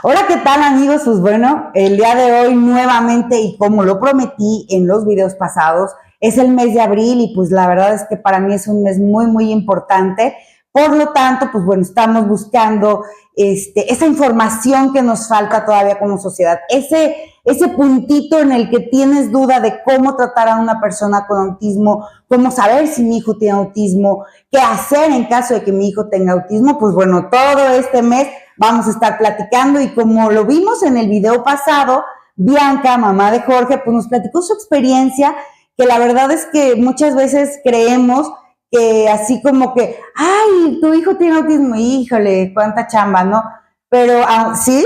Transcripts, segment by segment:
Hola, ¿qué tal amigos? Pues bueno, el día de hoy nuevamente y como lo prometí en los videos pasados, es el mes de abril y pues la verdad es que para mí es un mes muy importante. Por lo tanto, pues bueno, estamos buscando esa información que nos falta todavía como sociedad, ese puntito en el que tienes duda de cómo tratar a una persona con autismo, cómo saber si mi hijo tiene autismo, qué hacer en caso de que mi hijo tenga autismo. Pues bueno, todo este mes vamos a estar platicando y como lo vimos en el video pasado, Bianca, mamá de Jorge, pues nos platicó su experiencia, que la verdad es que muchas veces creemos que así como que, ay, tu hijo tiene autismo, híjole, cuánta chamba, ¿no? Pero sí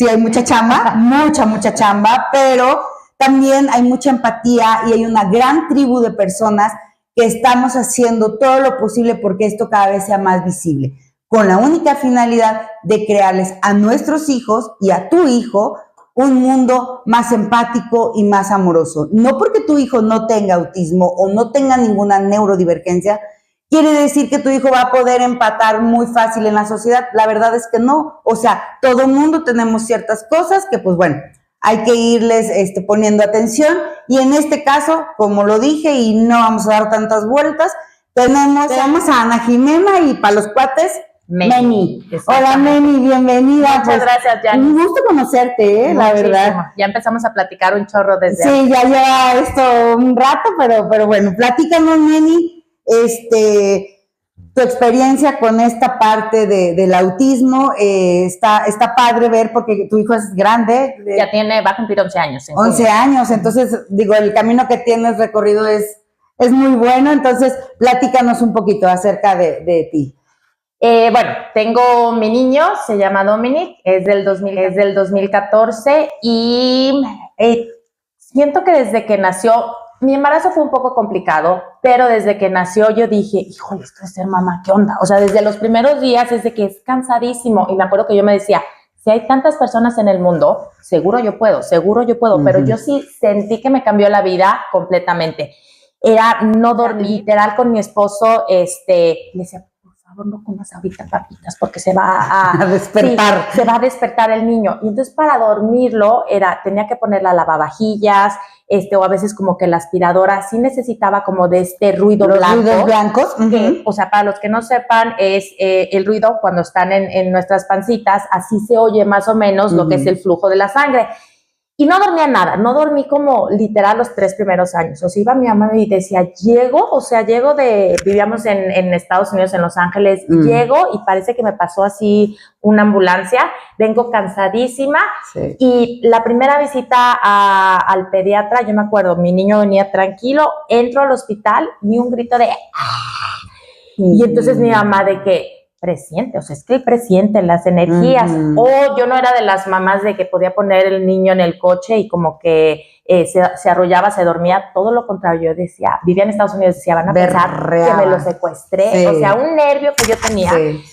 hay mucha chamba, mucha chamba, pero también hay mucha empatía y hay una gran tribu de personas que estamos haciendo todo lo posible porque esto cada vez sea más visible, con la única finalidad de crearles a nuestros hijos y a tu hijo un mundo más empático y más amoroso. No porque tu hijo no tenga autismo o no tenga ninguna neurodivergencia, quiere decir que tu hijo va a poder empatar muy fácil en la sociedad. La verdad es que no. O sea, todo mundo tenemos ciertas cosas que, pues bueno, hay que irles poniendo atención. Y en este caso, como lo dije, y no vamos a dar tantas vueltas, tenemos a Ana Jimena y para los cuates, Meni. Hola Meni, bienvenida. Muchas gracias, Jani. Un gusto conocerte, la verdad. Ya empezamos a platicar un chorro desde Sí, ya lleva esto un rato, pero bueno, platícanos, Meni, tu experiencia con esta parte del autismo. Está padre ver porque tu hijo es grande. Ya va a cumplir 11 años. 11 años, entonces, digo, el camino que tienes recorrido es muy bueno. Entonces, platícanos un poquito acerca de ti. Bueno, tengo mi niño, se llama Dominic, es del 2014 y siento que desde que nació, mi embarazo fue un poco complicado, pero desde que nació yo dije, híjole, esto es ser mamá, ¿qué onda? O sea, desde los primeros días, desde que es cansadísimo, y me acuerdo que yo me decía, si hay tantas personas en el mundo, seguro yo puedo, pero yo sí sentí que me cambió la vida completamente. Era no dormir, literal con mi esposo, le decía, no comas ahorita papitas porque se va a despertar. Sí, se va a despertar el niño. Y entonces para dormirlo tenía que poner la lavavajillas, o a veces como que la aspiradora sí necesitaba como de ruido blanco. Los ruidos blancos. Que, o sea, para los que no sepan, es el ruido cuando están en nuestras pancitas, así se oye más o menos lo que es el flujo de la sangre. Y no dormía nada, no dormí como literal los 3 primeros años. O sea, iba mi mamá y decía, vivíamos en Estados Unidos, en Los Ángeles, llego y parece que me pasó así una ambulancia, vengo cansadísima. Sí. Y la primera visita al pediatra, yo me acuerdo, mi niño venía tranquilo, entro al hospital y un grito de y entonces mi mamá de que, presiente, o sea, es que él presiente las energías. O yo no era de las mamás de que podía poner el niño en el coche y como que se arrullaba, se dormía. Todo lo contrario, yo decía, vivía en Estados Unidos, decía, van a pensar que me lo secuestré. Sí. O sea, un nervio que yo tenía. Sí.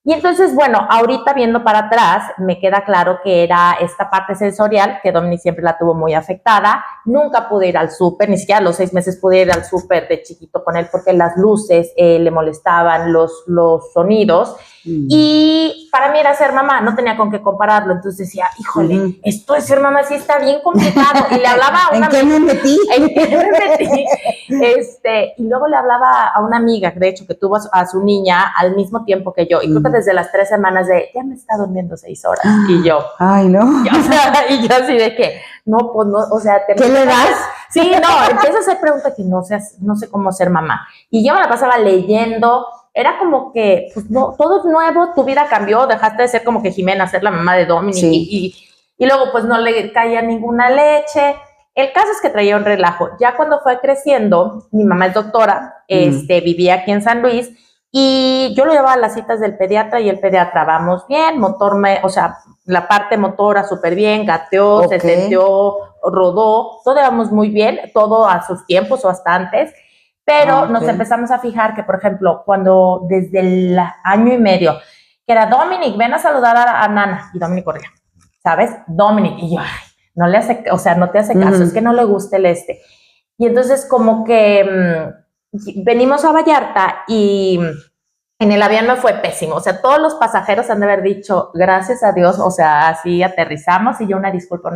Y entonces, bueno, ahorita viendo para atrás, me queda claro que era esta parte sensorial, que Dominic siempre la tuvo muy afectada. Nunca pude ir al súper, ni siquiera a los 6 meses pude ir al súper de chiquito con él porque las luces le molestaban, los sonidos. Y para mí era ser mamá, no tenía con qué compararlo. Entonces decía, híjole, esto de ser mamá sí está bien complicado. Y le hablaba a una amiga. ¿En qué me metí? Y luego le hablaba a una amiga, de hecho, que tuvo a su niña al mismo tiempo que yo. Y creo que desde las 3 semanas ya me está durmiendo 6 horas. Y yo, ay, no. Y yo así de que, no, pues no, o sea, ¿qué le das? Sí, no, empieza a hacer preguntas que no sé cómo ser mamá. Y yo me la pasaba leyendo. Era como que, pues no, todo es nuevo, tu vida cambió, dejaste de ser como que Jimena, ser la mamá de Dominic. Sí. Y luego pues no le caía ninguna leche. El caso es que traía un relajo. Ya cuando fue creciendo, mi mamá es doctora, vivía aquí en San Luis, y yo lo llevaba a las citas del pediatra y el pediatra, vamos bien, la parte motora súper bien, gateó, se sentió, rodó, todo íbamos muy bien, todo a sus tiempos o hasta antes. Pero nos empezamos a fijar que, por ejemplo, cuando desde el año y medio, que era Dominic, ven a saludar a Nana, y Dominic corría, ¿sabes? Dominic, y yo, ay, no le hace, o sea, no te hace caso, es que no le gusta el Y entonces como que venimos a Vallarta y En el avión me fue pésimo, o sea, todos los pasajeros han de haber dicho, gracias a Dios, o sea, así aterrizamos y yo una disculpa.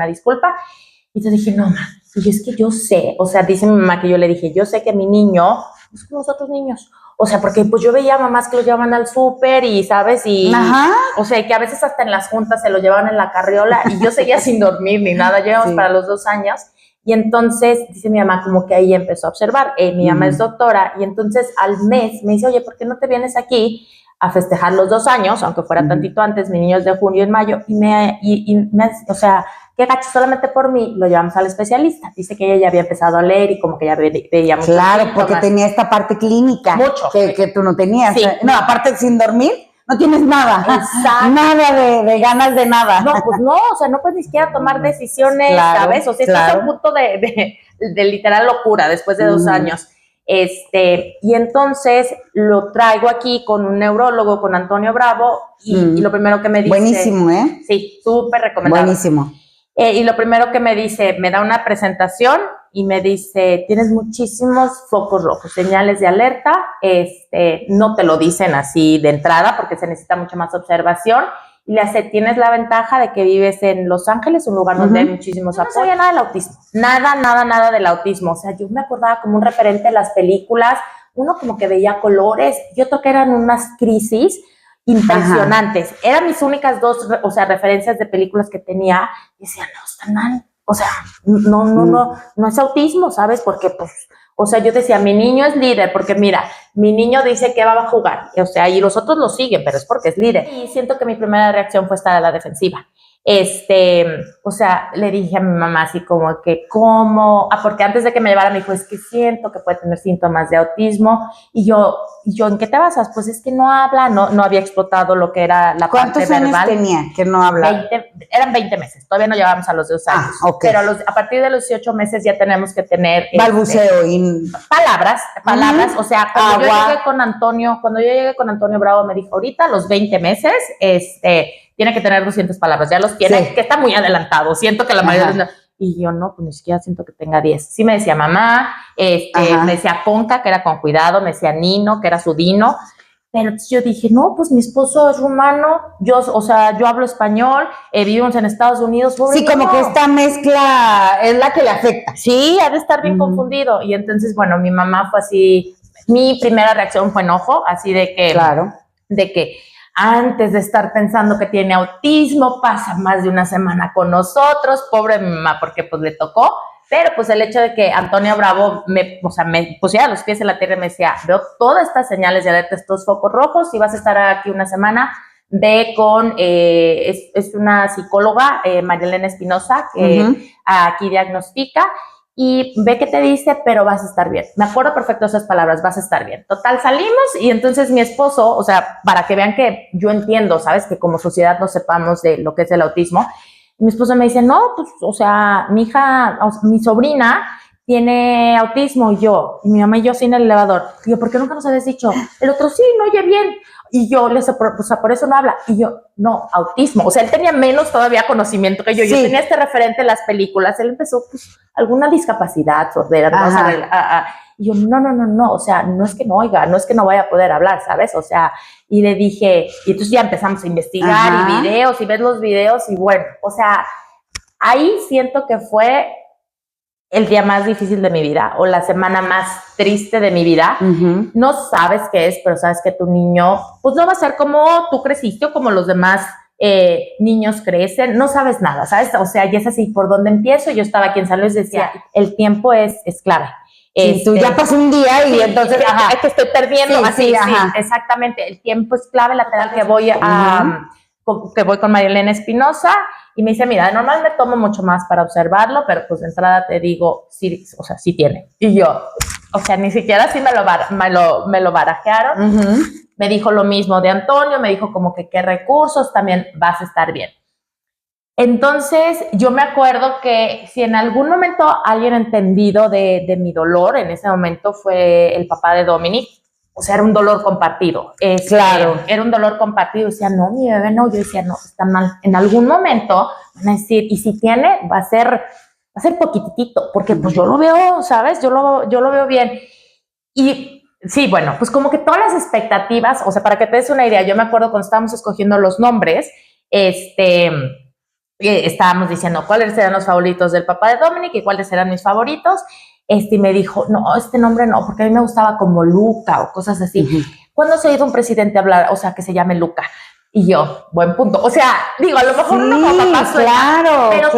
Y entonces dije, no, ma, y es que yo sé, o sea, dice mi mamá que yo le dije, yo sé que mi niño es como los otros niños. O sea, porque pues yo veía mamás que los llevaban al súper y, ¿sabes? Y, ajá, o sea, que a veces hasta en las juntas se lo llevaban en la carriola y yo seguía sin dormir ni nada, llevamos para los 2 años. Y entonces, dice mi mamá, como que ahí empezó a observar. Mi mamá es doctora y entonces al mes me dice, oye, ¿por qué no te vienes aquí a festejar los 2 años? Aunque fuera tantito antes, mi niño es de junio y en mayo. O sea, qué gacho, solamente por mí lo llevamos al especialista. Dice que ella ya había empezado a leer y como que ya veía mucho. Claro, porque tenía esta parte clínica. Mucho. Que tú no tenías. Sí. No, aparte sin dormir, no tienes nada. Exacto. Nada de ganas de nada. No, pues no, o sea, no puedes ni siquiera tomar decisiones, claro, ¿sabes? O sea, estás a punto de literal locura después de 2 años. Y entonces lo traigo aquí con un neurólogo, con Antonio Bravo, y lo primero que me dice... Buenísimo, ¿eh? Sí, súper recomendado. Buenísimo. Y lo primero que me dice, me da una presentación y me dice, tienes muchísimos focos rojos, señales de alerta, no te lo dicen así de entrada porque se necesita mucha más observación. Y le hace, tienes la ventaja de que vives en Los Ángeles, un lugar donde hay muchísimos apoyos. No sabía nada del autismo, nada del autismo. O sea, yo me acordaba como un referente de las películas, uno como que veía colores y otro que eran unas crisis impresionantes. Ajá. Eran mis únicas 2, o sea, referencias de películas que tenía. Y decía, no, está mal. O sea, no es autismo, ¿sabes? Porque, pues, o sea, yo decía, mi niño es líder, porque mira, mi niño dice que va a jugar, o sea, y los otros lo siguen, pero es porque es líder. Y siento que mi primera reacción fue estar a la defensiva. O sea, le dije a mi mamá así como que, ¿cómo? Porque antes de que me llevara me dijo, es que siento que puede tener síntomas de autismo. Y yo, ¿en qué te basas? Pues es que no habla, no había explotado lo que era la parte verbal. ¿Cuántos años tenía que no habla? Eran 20 meses, todavía no llevábamos a los 2 años. Okay. Pero a partir de los 18 meses ya tenemos que tener... balbuceo y... Palabras, o sea, cuando yo llegué con Antonio Bravo me dijo, ahorita a los 20 meses, tiene que tener 200 palabras, ya los tiene, sí, que está muy adelantado, siento que la mayoría de los... Y yo no, pues ni siquiera siento que tenga 10. Sí me decía mamá, me decía Conca, que era con cuidado, me decía Nino, que era su Dino, pero yo dije, no, pues mi esposo es rumano, yo hablo español, vivimos en Estados Unidos. Sí, como que esta mezcla es la que le afecta. Sí, ha de estar bien confundido. Y entonces, bueno, mi mamá fue así, mi primera reacción fue enojo, así de que... Claro. De que antes de estar pensando que tiene autismo, pasa más de una semana con nosotros, pobre mamá, porque pues le tocó, pero pues el hecho de que Antonio Bravo me pusiera los pies en la tierra y me decía, veo todas estas señales de alerta, estos focos rojos, y vas a estar aquí una semana, ve con, es una psicóloga, Marilena Espinosa, que aquí diagnostica, y ve qué te dice, pero vas a estar bien. Me acuerdo perfecto esas palabras, vas a estar bien. Total, salimos y entonces mi esposo, o sea, para que vean que yo entiendo, ¿sabes? Que como sociedad no sepamos de lo que es el autismo. Mi esposo me dice, no, pues, o sea, mi sobrina tiene autismo, y mi mamá y yo sí en el elevador. Y yo, ¿por qué nunca nos habías dicho? El otro, sí, no oye bien. Y yo, o sea, por eso no habla. Y yo, no, autismo. O sea, él tenía menos todavía conocimiento que yo. Sí. Yo tenía este referente en las películas. Él empezó, pues, alguna discapacidad, sordera. Y yo, no. O sea, no es que no oiga, no es que no vaya a poder hablar, ¿sabes? O sea, y le dije, y entonces ya empezamos a investigar y videos, y ves los videos, y bueno, o sea, ahí siento que fue el día más difícil de mi vida o la semana más triste de mi vida. No sabes qué es, pero sabes que tu niño pues no va a ser como tú creciste o como los demás niños crecen, no sabes nada, ¿sabes? O sea, y es así, ¿por dónde empiezo? Yo estaba aquí en San Luis, decía, el tiempo es clave. Sí, tú ya pasó un día y entonces, es que estoy perdiendo, sí, exactamente, el tiempo es clave, la terapia que voy con Marilena Espinosa. Y me dice, mira, normal me tomo mucho más para observarlo, pero pues de entrada te digo, sí, o sea, sí tiene. Y yo, o sea, ni siquiera así me lo barajearon. Me dijo lo mismo de Antonio, me dijo como que qué recursos, también vas a estar bien. Entonces, yo me acuerdo que si en algún momento alguien ha entendido de mi dolor, en ese momento fue el papá de Dominic. O sea, era un dolor compartido. Claro. Era un dolor compartido. Decía, no, mi bebé no. Yo decía, no, está mal. En algún momento van a decir, y si tiene, va a ser poquitito, porque pues yo lo veo, ¿sabes? Yo lo veo bien. Y Sí, bueno, pues como que todas las expectativas, o sea, para que te des una idea, yo me acuerdo cuando estábamos escogiendo los nombres, estábamos diciendo cuáles eran los favoritos del papá de Dominic y cuáles eran mis favoritos, y me dijo, no, este nombre no, porque a mí me gustaba como Luca o cosas así. ¿Cuándo se ha ido un presidente a hablar, o sea, que se llame Luca? Y yo, buen punto. O sea, digo, a lo mejor uno como papá sueña, pero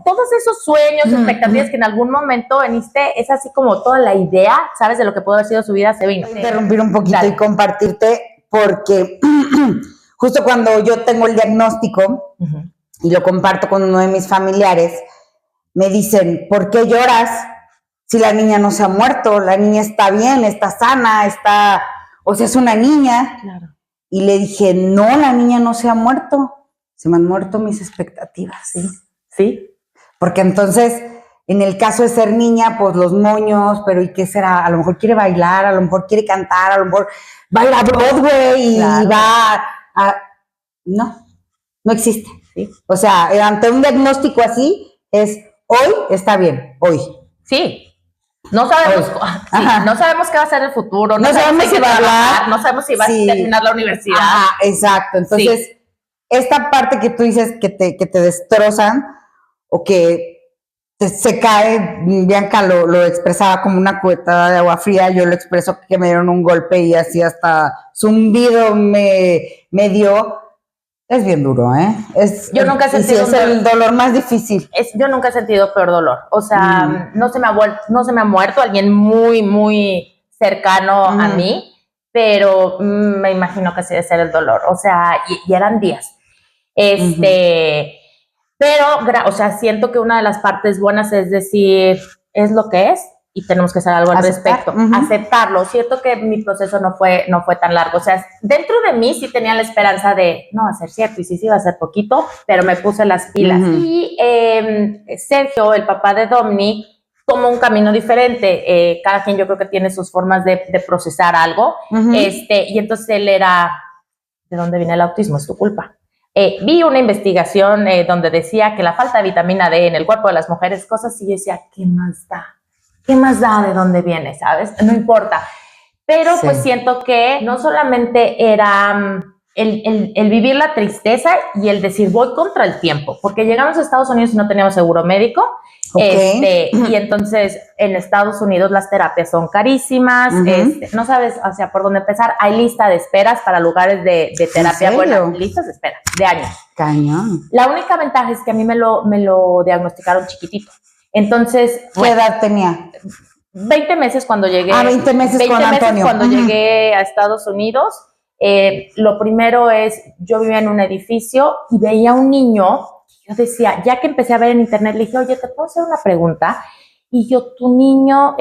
todos esos sueños, expectativas que en algún momento en es así como toda la idea, ¿sabes? De lo que pudo haber sido su vida, se vino. Interrumpir un poquito y compartirte, porque justo cuando yo tengo el diagnóstico y lo comparto con uno de mis familiares, me dicen, ¿por qué lloras si la niña no se ha muerto? La niña está bien, está sana, o sea, es una niña. Claro. Y le dije, no, la niña no se ha muerto, se me han muerto mis expectativas. Sí. Porque entonces, en el caso de ser niña, pues los moños, pero ¿y qué será? A lo mejor quiere bailar, a lo mejor quiere cantar, a lo mejor va a ir a Broadway y va a... No existe. Sí. O sea, ante un diagnóstico así, hoy está bien, hoy. Sí. No sabemos, no sabemos qué va a ser el futuro, no sabemos si va a hablar, no sabemos si va a terminar la universidad. Exacto. Entonces, esta parte que tú dices que te destrozan o que se cae, Bianca lo expresaba como una cubetada de agua fría, yo lo expreso que me dieron un golpe y así hasta zumbido me dio. Es bien duro, ¿eh? Yo nunca he sentido es el dolor más difícil. Yo nunca he sentido peor dolor. O sea, no se me ha muerto alguien muy, muy cercano a mí, pero me imagino que sí debe ser el dolor. O sea, y eran días. Pero, o sea, siento que una de las partes buenas es decir, es lo que es y tenemos que hacer algo al respecto. Aceptarlo. Cierto que mi proceso no fue tan largo. O sea, dentro de mí sí tenía la esperanza de, no va a ser cierto, y sí va a ser poquito, pero me puse las pilas. Y Sergio, el papá de Dominic, tomó un camino diferente. Cada quien yo creo que tiene sus formas de procesar algo. Y entonces él era, ¿de dónde viene el autismo? Es tu culpa. Vi una investigación donde decía que la falta de vitamina D en el cuerpo de las mujeres, cosas así, yo decía, ¿qué más da? ¿Qué más da de dónde viene, sabes? No importa. Pero pues siento que no solamente era el vivir la tristeza y el decir voy contra el tiempo, porque llegamos a Estados Unidos y no teníamos seguro médico. Y entonces en Estados Unidos las terapias son carísimas, no sabes hacia por dónde empezar. Hay lista de esperas para lugares de terapia. Bueno, listas de espera de años. Cañón. La única ventaja es que a mí me lo diagnosticaron chiquitito. Entonces, ¿qué edad tenía? 20 meses cuando llegué. 20 meses con Antonio. Cuando llegué a Estados Unidos. Lo primero es, yo vivía en un edificio y veía un niño. Yo decía, ya que empecé a ver en internet, le dije, oye, ¿te puedo hacer una pregunta? Y yo, ¿tu niño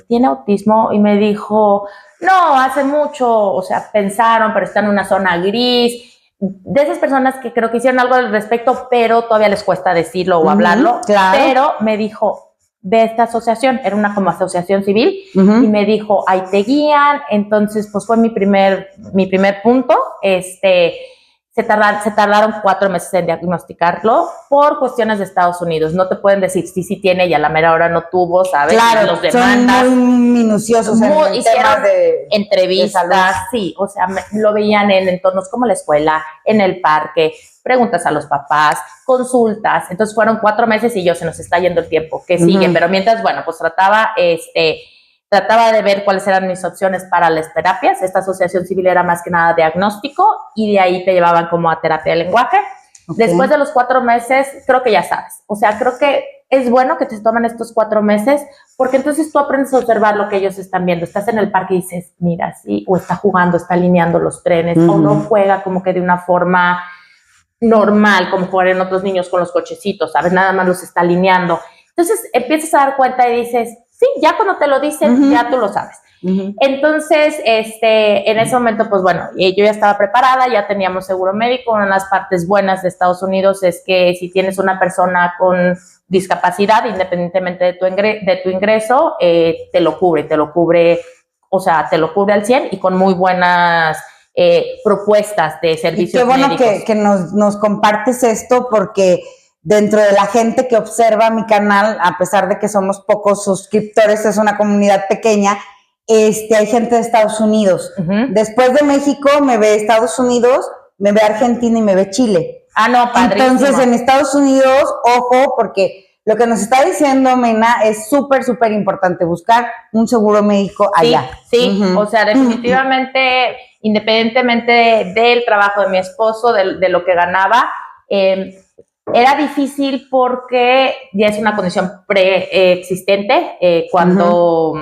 tiene autismo? Y me dijo, no, hace mucho, o sea, pensaron, pero está en una zona gris. De esas personas que creo que hicieron algo al respecto, pero todavía les cuesta decirlo o hablarlo. Claro. Pero me dijo, ve esta asociación, era una como asociación civil, y me dijo, ahí te guían. Entonces, pues fue mi primer punto. Se tardaron 4 meses en diagnosticarlo por cuestiones de Estados Unidos. No te pueden decir sí tiene y a la mera hora no tuvo, ¿sabes? Claro, los demandas, son muy minuciosos en el tema de entrevistas, de sí, o sea, lo veían en entornos como la escuela, en el parque, preguntas a los papás, consultas. Entonces fueron 4 meses y se nos está yendo el tiempo, que sigue, pero mientras, bueno, pues trataba de ver cuáles eran mis opciones para las terapias. Esta asociación civil era más que nada diagnóstico y de ahí te llevaban como a terapia de lenguaje. Después de los 4 meses, creo que ya sabes. O sea, creo que es bueno que te tomen estos 4 meses porque entonces tú aprendes a observar lo que ellos están viendo. Estás en el parque y dices, mira, sí, o está jugando, está alineando los trenes, o no juega como que de una forma normal, como jugar en otros niños con los cochecitos, ¿sabes? Nada más los está alineando. Entonces empiezas a dar cuenta y dices, sí, ya cuando te lo dicen, ya tú lo sabes. Entonces, en ese momento, pues bueno, yo ya estaba preparada, ya teníamos seguro médico. Una de las partes buenas de Estados Unidos es que si tienes una persona con discapacidad, independientemente de tu ingreso, te lo cubre, o sea, te lo cubre al 100 y con muy buenas propuestas de servicios médicos. Qué bueno que nos compartes esto porque dentro de la gente que observa mi canal, a pesar de que somos pocos suscriptores, es una comunidad pequeña, hay gente de Estados Unidos. Después de México me ve Estados Unidos, me ve Argentina y me ve Chile. No, padrísimo. Entonces, en Estados Unidos, ojo, porque lo que nos está diciendo Mena es súper, súper importante, buscar un seguro médico allá. Sí, o sea, definitivamente, independientemente del trabajo de mi esposo, de lo que ganaba, era difícil porque ya es una condición preexistente cuando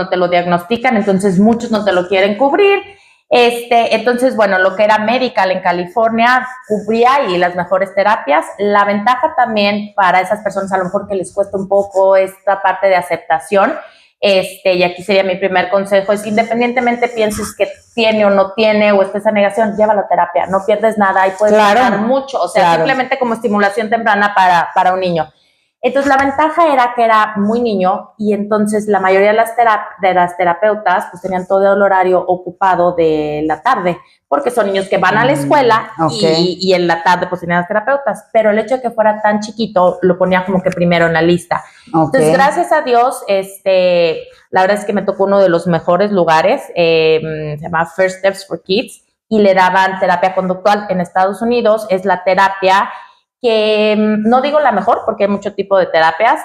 te lo diagnostican, entonces muchos no te lo quieren cubrir. Entonces, bueno, lo que era Medical en California cubría y las mejores terapias. La ventaja también para esas personas a lo mejor que les cuesta un poco esta parte de aceptación, y aquí sería mi primer consejo, es independientemente pienses que tiene o no tiene o estés a negación, llévalo a terapia, no pierdes nada y puedes ganar mucho, o sea, simplemente como estimulación temprana para un niño. Entonces, la ventaja era que era muy niño y entonces la mayoría de las terapeutas pues tenían todo el horario ocupado de la tarde, porque son niños que van a la escuela y en la tarde pues tenían las terapeutas, pero el hecho de que fuera tan chiquito lo ponía como que primero en la lista. Entonces, gracias a Dios, la verdad es que me tocó uno de los mejores lugares, se llama First Steps for Kids, y le daban terapia conductual en Estados Unidos. Es la terapia que no digo la mejor porque hay mucho tipo de terapias,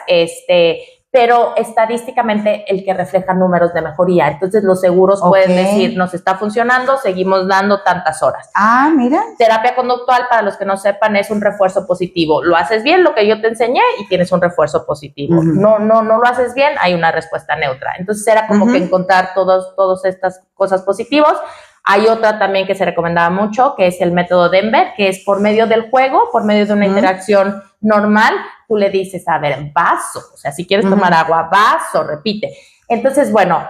pero estadísticamente el que refleja números de mejoría. Entonces los seguros pueden decir, nos está funcionando, seguimos dando tantas horas. Mira. Terapia conductual, para los que no sepan, es un refuerzo positivo. Lo haces bien, lo que yo te enseñé, y tienes un refuerzo positivo. No lo haces bien, hay una respuesta neutra. Entonces era como que encontrar todas estas cosas positivas. Hay otra también que se recomendaba mucho, que es el método Denver, que es por medio del juego, por medio de una interacción normal, tú le dices, a ver, vaso, o sea, si quieres tomar agua, vaso, repite. Entonces, bueno,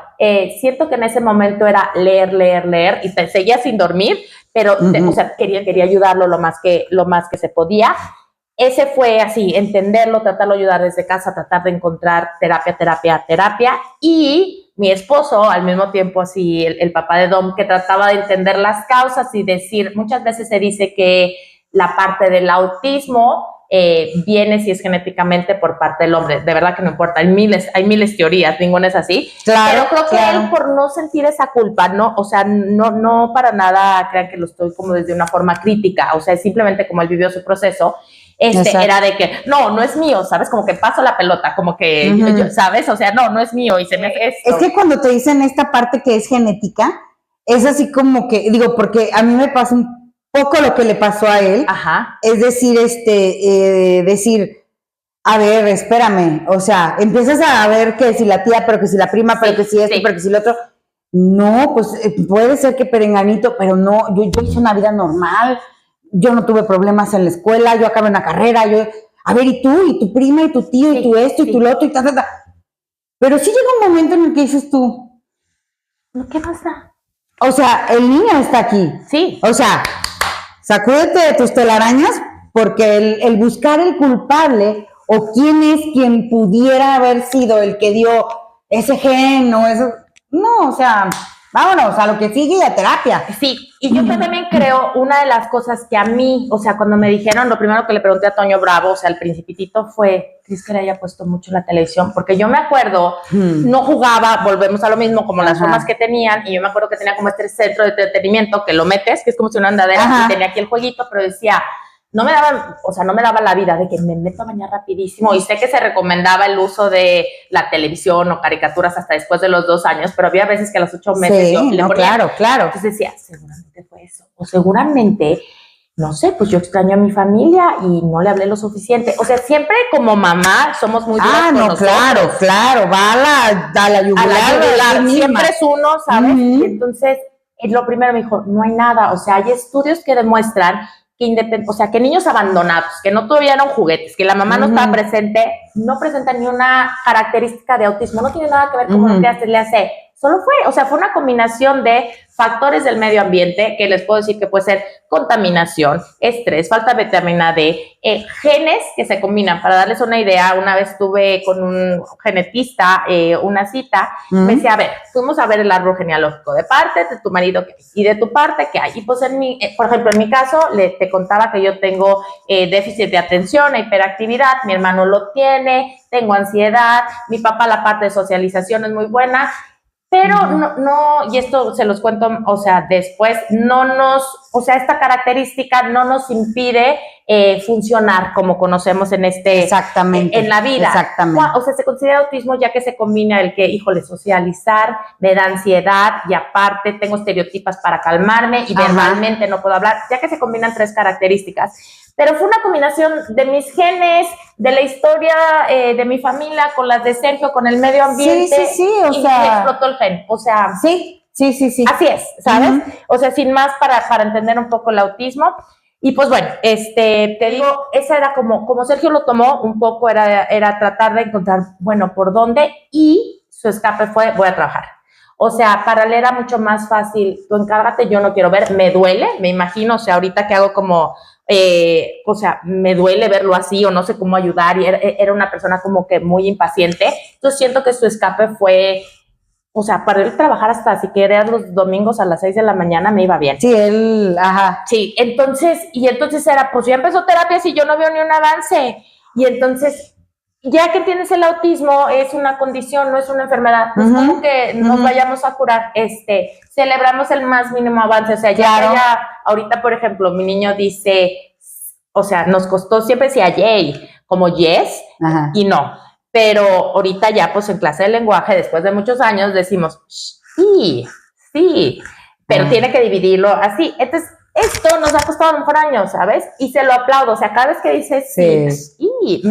siento que en ese momento era leer, y te seguía sin dormir, pero o sea, quería ayudarlo lo más que se podía. Ese fue así, entenderlo, tratarlo de ayudar desde casa, tratar de encontrar terapia, y mi esposo, al mismo tiempo así, el papá de Dom, que trataba de entender las causas y decir, muchas veces se dice que la parte del autismo viene, si es genéticamente, por parte del hombre. De verdad que no importa, hay miles teorías, ninguna es así. Pero creo que él, por no sentir esa culpa, no, o sea, no para nada crean que lo estoy como desde una forma crítica, o sea, es simplemente como él vivió su proceso. Era de que, no es mío, ¿sabes? Como que paso la pelota, como que, ¿sabes? O sea, no es mío y se me hace esto. Es que cuando te dicen esta parte que es genética, es así como que, digo, porque a mí me pasa un poco lo que le pasó a él. Es decir, decir, a ver, espérame, o sea, empiezas a ver que si la tía, pero que si la prima, pero que si esto, pero que si lo otro. No, pues puede ser que perenganito, pero no, yo hice una vida normal. Yo no tuve problemas en la escuela, yo acabé una carrera, a ver, y tú, y tu prima, y tu tío, y tú esto, y tú lo otro, y ta. Pero sí llega un momento en el que dices tú, ¿qué pasa? O sea, el niño está aquí. Sí. O sea, sacúdete de tus telarañas, porque el buscar el culpable, o quién es quien pudiera haber sido el que dio ese gen, o eso, no, o sea, vámonos a lo que sigue y a terapia. Sí, y yo también creo, una de las cosas que a mí, o sea, cuando me dijeron, lo primero que le pregunté a Toño Bravo, o sea, el Principitito, fue, ¿crees que le haya puesto mucho la televisión? Porque yo me acuerdo, no jugaba, volvemos a lo mismo, como las formas que tenían, y yo me acuerdo que tenía como este centro de entretenimiento que lo metes, que es como si una andadera, y tenía aquí el jueguito, pero decía, no me daba la vida de que me meto a bañar rapidísimo, y sé que se recomendaba el uso de la televisión o caricaturas hasta después de los 2 años, pero había veces que a los 8 meses le ponía, claro. Entonces decía, seguramente fue eso, o seguramente, no sé, pues yo extraño a mi familia y no le hablé lo suficiente. O sea, siempre como mamá somos muy duras con nosotros. Claro, va a la yugular, siempre es uno, ¿sabes? Y entonces, lo primero me dijo, no hay nada, o sea, hay estudios que demuestran que niños abandonados, que no tuvieron juguetes, que la mamá no estaba presente, no presentan ni una característica de autismo, no tiene nada que ver con lo que le hace. Solo fue una combinación de factores del medio ambiente, que les puedo decir que puede ser contaminación, estrés, falta de vitamina D, genes que se combinan. Para darles una idea, una vez estuve con un genetista, una cita, me decía, a ver, fuimos a ver el árbol genealógico de parte de tu marido y de tu parte, ¿qué hay? Y pues por ejemplo, en mi caso, te contaba que yo tengo déficit de atención e hiperactividad, mi hermano lo tiene, tengo ansiedad, mi papá la parte de socialización es muy buena. Pero no, y esto se los cuento, o sea, después, esta característica no nos impide funcionar como conocemos en en la vida. Exactamente. O sea, se considera autismo ya que se combina el que, híjole, socializar, me da ansiedad y aparte tengo estereotipas para calmarme y verbalmente no puedo hablar, ya que se combinan 3 características. Pero fue una combinación de mis genes, de la historia de mi familia, con las de Sergio, con el medio ambiente. Sí, o y sea, explotó el gen. O sea, sí. Así es, ¿sabes? O sea, sin más para entender un poco el autismo. Y pues bueno, te digo, esa era como Sergio lo tomó un poco, era tratar de encontrar, bueno, por dónde, y su escape fue, voy a trabajar. O sea, para él era mucho más fácil, tú encárgate, yo no quiero ver, me duele, me imagino, o sea, ahorita que hago como, o sea, me duele verlo así o no sé cómo ayudar, y era una persona como que muy impaciente, entonces siento que su escape fue, o sea, para él trabajar hasta si querías los domingos a las 6 de la mañana me iba bien. Sí, él, Sí, entonces era, pues ya empezó terapia si yo no veo ni un avance, y entonces ya que tienes el autismo, es una condición, no es una enfermedad, pues como que nos vayamos a curar, celebramos el más mínimo avance, o sea, ya ahorita, por ejemplo, mi niño dice, o sea, nos costó, siempre decía yay, como yes, y no, pero ahorita ya, pues en clase de lenguaje, después de muchos años, decimos, sí, pero tiene que dividirlo así, entonces, esto nos ha costado a lo mejor años, ¿sabes? Y se lo aplaudo, o sea, cada vez que dices sí,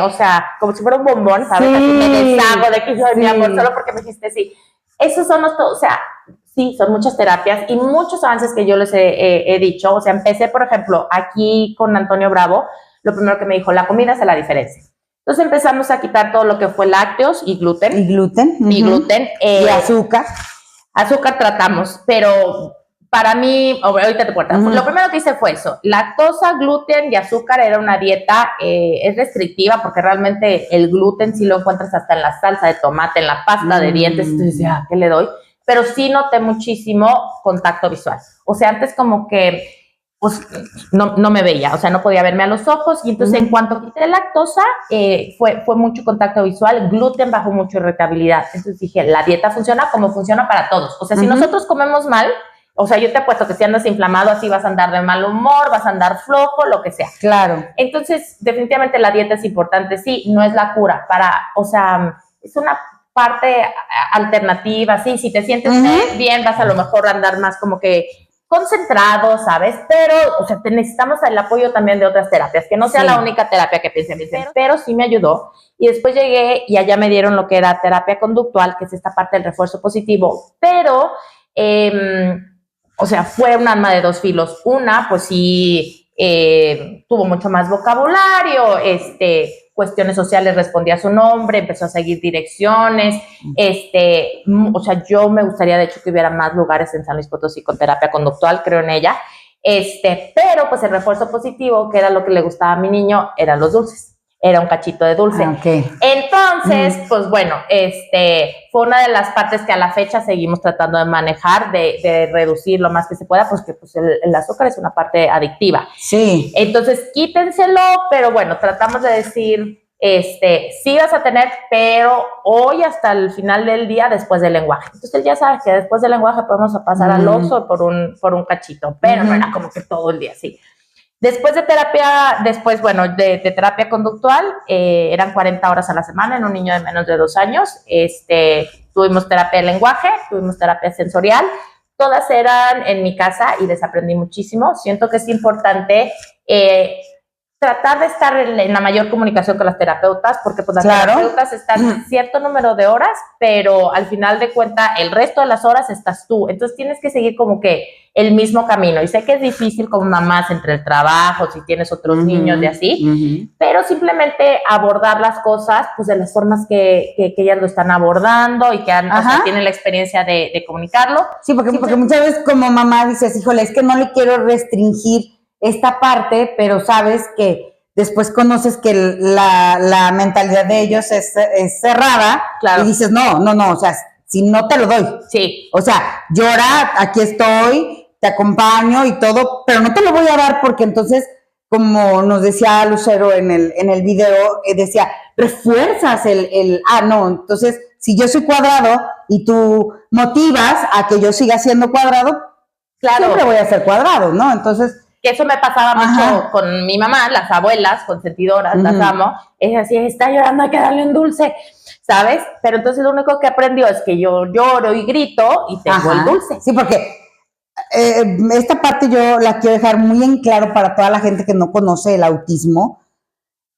o sea, como si fuera un bombón, ¿sabes? Así me deshago de que yo, mi amor, solo porque me dijiste sí. Esos son los, o sea, sí, son muchas terapias y muchos avances que yo les he dicho. O sea, empecé, por ejemplo, aquí con Antonio Bravo, lo primero que me dijo, la comida hace la diferencia. Entonces empezamos a quitar todo lo que fue lácteos y gluten. Y gluten. Y azúcar. Azúcar tratamos, pero para mí, ahorita te cuento, lo primero que hice fue eso, lactosa, gluten y azúcar era una dieta, es restrictiva porque realmente el gluten sí lo encuentras hasta en la salsa de tomate, en la pasta de dientes, entonces ya, ¿qué le doy? Pero sí noté muchísimo contacto visual, o sea, antes como que, pues, no me veía, o sea, no podía verme a los ojos, y entonces en cuanto quité lactosa, fue mucho contacto visual, gluten bajó mucho irritabilidad, entonces dije, la dieta funciona como funciona para todos, o sea, si nosotros comemos mal, o sea, yo te apuesto que si andas inflamado así vas a andar de mal humor, vas a andar flojo, lo que sea. Claro. Entonces, definitivamente la dieta es importante, sí, no es la cura o sea, es una parte alternativa, sí, si te sientes bien, vas a lo mejor a andar más como que concentrado, ¿sabes? Pero, o sea, necesitamos el apoyo también de otras terapias, que no sea la única terapia que piensen, pero sí me ayudó. Y después llegué y allá me dieron lo que era terapia conductual, que es esta parte del refuerzo positivo, pero o sea, fue un arma de 2 filos. Una, pues sí, tuvo mucho más vocabulario, cuestiones sociales respondía a su nombre, empezó a seguir direcciones, o sea, yo me gustaría de hecho que hubiera más lugares en San Luis Potosí con terapia conductual, creo en ella, pero pues el refuerzo positivo, que era lo que le gustaba a mi niño, eran los dulces. Era un cachito de dulce. Entonces, pues bueno, fue una de las partes que a la fecha seguimos tratando de manejar, de reducir lo más que se pueda, porque pues el azúcar es una parte adictiva. Sí. Entonces, quítenselo, pero bueno, tratamos de decir, sí vas a tener, pero hoy hasta el final del día después del lenguaje. Entonces, ya sabes que después del lenguaje podemos pasar al Oxxo por un cachito, pero no era como que todo el día, sí. Después de terapia, de terapia conductual, eran 40 horas a la semana en un niño de menos de 2 años. Tuvimos terapia de lenguaje, tuvimos terapia sensorial. Todas eran en mi casa y les aprendí muchísimo. Siento que es importante tratar de estar en la mayor comunicación con las terapeutas, porque pues las terapeutas están cierto número de horas, pero al final de cuentas el resto de las horas estás tú. Entonces tienes que seguir como que el mismo camino. Y sé que es difícil como mamás entre el trabajo, si tienes otros niños y así, pero simplemente abordar las cosas pues de las formas que ellas lo están abordando y que o sea, tienen la experiencia de comunicarlo. Sí, porque muchas veces como mamá dices, híjole, es que no le quiero restringir esta parte, pero sabes que después conoces que la mentalidad de ellos es cerrada, y dices, no, o sea, si no te lo doy. Sí. O sea, llora, aquí estoy, te acompaño y todo, pero no te lo voy a dar porque entonces, como nos decía Lucero en el video, decía, refuerzas no, entonces si yo soy cuadrado y tú motivas a que yo siga siendo cuadrado, claro, siempre voy a ser cuadrado, ¿no? Entonces... Que eso me pasaba mucho con mi mamá, las abuelas consentidoras, las amo. Es así, está llorando, hay que darle un dulce, ¿sabes? Pero entonces lo único que aprendió es que yo lloro y grito y tengo el dulce. Sí, porque esta parte yo la quiero dejar muy en claro para toda la gente que no conoce el autismo.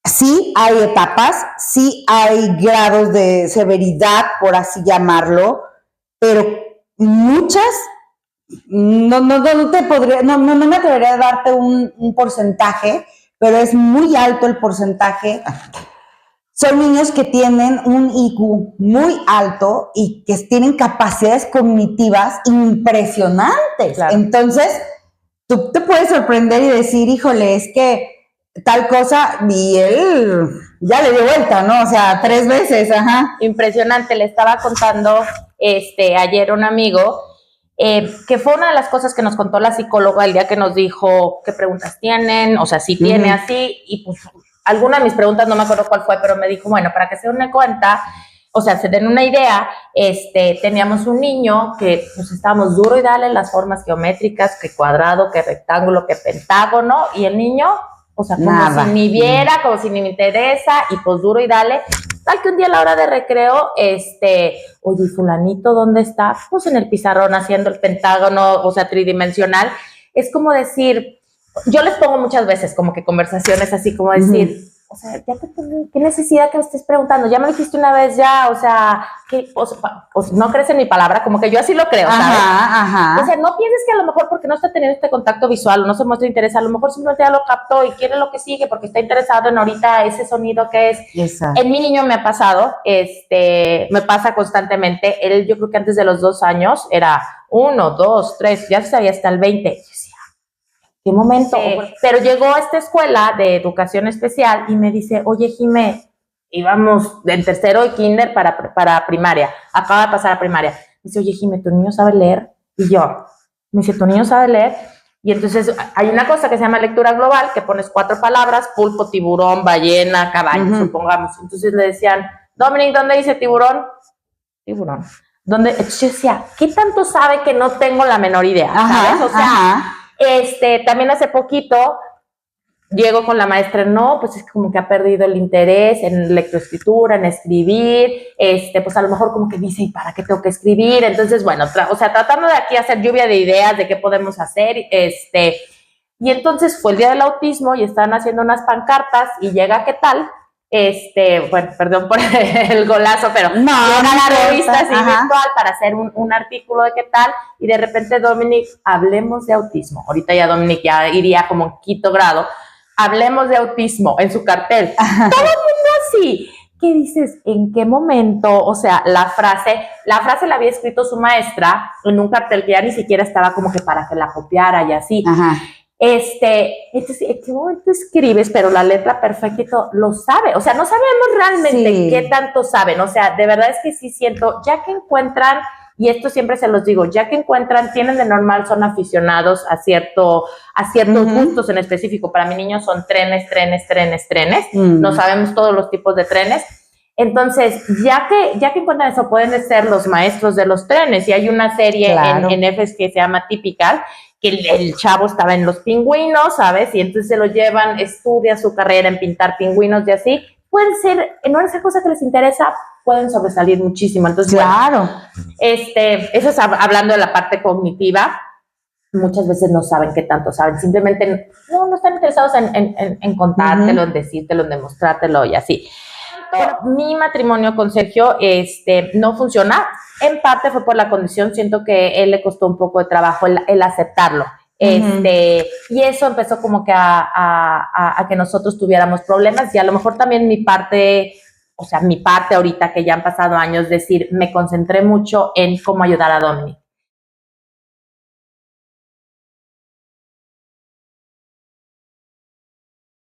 Sí hay etapas, sí hay grados de severidad, por así llamarlo, pero muchas... No me atrevería a darte un porcentaje, pero es muy alto el porcentaje. Son niños que tienen un IQ muy alto y que tienen capacidades cognitivas impresionantes. Claro. Entonces, tú te puedes sorprender y decir, híjole, es que tal cosa, y él ya le dio vuelta, ¿no? O sea, 3 veces, Impresionante. Le estaba contando ayer un amigo que fue una de las cosas que nos contó la psicóloga el día que nos dijo qué preguntas tienen, o sea, si tiene así, y pues alguna de mis preguntas, no me acuerdo cuál fue, pero me dijo, bueno, para que se den cuenta, o sea, se den una idea, teníamos un niño que pues estábamos duro y dale las formas geométricas, que cuadrado, que rectángulo, que pentágono, y el niño, o sea, como si ni viera, como si ni me interesa, y pues duro y dale. Tal que un día a la hora de recreo, oye, fulanito, ¿dónde está? Pues en el pizarrón haciendo el pentágono, o sea, tridimensional. Es como decir, yo les pongo muchas veces como que conversaciones así como decir, o sea, ya ¿qué necesidad que me estés preguntando? Ya me dijiste una vez ya, o sea, no crees en mi palabra, como que yo así lo creo, ¿sabes? O sea, no pienses que a lo mejor porque no está teniendo este contacto visual o no se muestra interés, a lo mejor simplemente ya lo captó y quiere lo que sigue porque está interesado en ahorita ese sonido que es. Exacto. En mi niño me ha pasado, me pasa constantemente. Él, yo creo que antes de los 2 años era 1, 2, 3, ya se sabía hasta el 20. ¿Qué momento? Pero llegó a esta escuela de educación especial y me dice, oye, Jimé, íbamos en tercero y kinder para primaria, acaba de pasar a primaria. Me dice, oye, Jimé, ¿tu niño sabe leer? Y yo, me dice, ¿tu niño sabe leer? Y entonces hay una cosa que se llama lectura global, que pones 4 palabras, pulpo, tiburón, ballena, caballo, supongamos. Entonces le decían, Dominic, ¿dónde dice tiburón? Tiburón. Entonces yo decía, ¿qué tanto sabe que no tengo la menor idea? ¿Sabes? O sea... también hace poquito llego con la maestra, no, pues es como que ha perdido el interés en lectoescritura, en escribir, pues a lo mejor como que dice, ¿y para qué tengo que escribir? Entonces, bueno, o sea, tratando de aquí hacer lluvia de ideas de qué podemos hacer, y entonces fue el día del autismo y estaban haciendo unas pancartas y llega, ¿qué tal? Bueno, perdón por el golazo, pero llega la revista así virtual para hacer un artículo de qué tal, y de repente Dominic, hablemos de autismo. Ahorita ya Dominic ya iría como en 5º grado. Hablemos de autismo en su cartel. Todo el mundo así. ¿Qué dices? ¿En qué momento? O sea, la frase la había escrito su maestra en un cartel que ya ni siquiera estaba como que para que la copiara y así. Entonces, ¿en qué momento escribes? Pero la letra perfecta y todo, lo sabe. O sea, no sabemos realmente qué tanto saben. O sea, de verdad es que sí siento, ya que encuentran, y esto siempre se los digo, ya que encuentran, tienen de normal, son aficionados a ciertos gustos en específico. Para mi niño son trenes. No sabemos todos los tipos de trenes. Entonces, ya que encuentran eso, pueden ser los maestros de los trenes. Y hay una serie en Netflix que se llama Typical, que el chavo estaba en los pingüinos, ¿sabes? Y entonces se lo llevan, estudia su carrera en pintar pingüinos y así. Pueden ser, en esa cosa que les interesa, pueden sobresalir muchísimo. Entonces, bueno, eso es hablando de la parte cognitiva. Muchas veces no saben qué tanto saben, simplemente no están interesados en contártelo, en decírtelo, en demostrártelo y así. Pero mi matrimonio con Sergio no funciona. En parte fue por la condición, siento que a él le costó un poco de trabajo el aceptarlo. Y eso empezó como que a que nosotros tuviéramos problemas, y a lo mejor también mi parte ahorita que ya han pasado años, decir, me concentré mucho en cómo ayudar a Dominic.